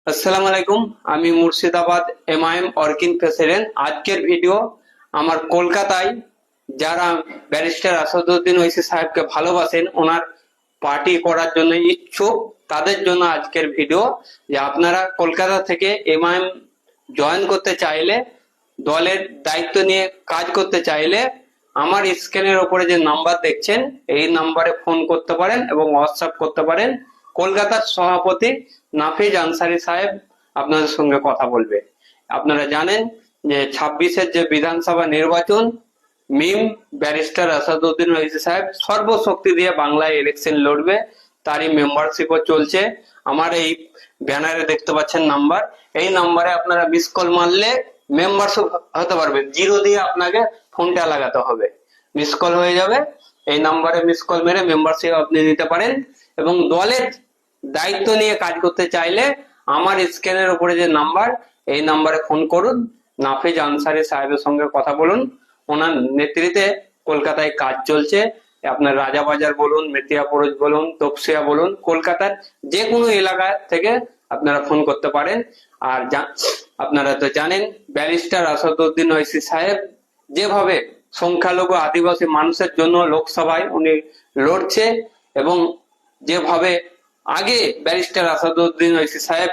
আসসালামু আলাইকুম। আমি মুর্শিদাবাদ এমআইএম অর্কিন প্রেসিডেন্ট। আজকের ভিডিও আমার কলকাতায় যারা ব্যারিস্টার আসাদুদ্দিন ওয়াইসি সাহেবকে ভালোবাসেন, ওনার পার্টি করার জন্য ইচ্ছুক, তাদের জন্য আজকের ভিডিও। যে আপনারা কলকাতা থেকে এমআইএম জয়েন করতে চাইলে, দলের দায়িত্ব নিয়ে কাজ করতে চাইলে আমার স্ক্রিনের ওপরে যে নাম্বার দেখছেন এই নাম্বারে ফোন করতে পারেন এবং হোয়াটসঅ্যাপ করতে পারেন। কলকাতার সভাপতি নাফিজ আনসারী সাহেব আপনাদের সঙ্গে কথা বলবে। আপনারা জানেন যে 26-এর যে বিধানসভা নির্বাচন, মিম ব্যারিস্টার আসাদুদ্দিন ওয়াইসি সাহেব সর্বশক্তি দিয়ে বাংলায় ইলেকশন লড়বে, তারই মেম্বারশিপও চলছে। আমার এই ব্যানারে দেখতে পাচ্ছেন নাম্বার, এই নাম্বারে আপনারা মিস কল মারলে মেম্বারশিপ হতে পারবে। জিরো দিয়ে আপনাকে ফোনটা লাগাতে হবে, মিস কল হয়ে যাবে। এই নাম্বারে মিস কল মেরে মেম্বারশিপ আপনি নিতে পারেন। এবং দলের দায়িত্ব নিয়ে কাজ করতে চাইলে আমার স্ক্রিনের উপরে যে নাম্বার, এই নাম্বারে ফোন করুন। নাফিজ আনসারী সাহেবের সঙ্গে কথা বলুন। ওনার নেতৃত্বে কলকাতায় কাজ চলছে। আপনার রাজাবাজার বলুন, মেটিয়াপুরজ বলুন, তপসিয়া বলুন, কলকাতার যে কোনো এলাকা থেকে আপনারা ফোন করতে পারেন। আর আপনারা তো জানেন ব্যারিস্টার আসাদুদ্দিন ওয়াইসি সাহেব যেভাবে সংখ্যালঘু আদিবাসী মানুষের জন্য লোকসভায় উনি লড়ছে, এবং যেভাবে আগে ব্যারিস্টার আসাদুদ্দিন ওয়াইসি সাহেব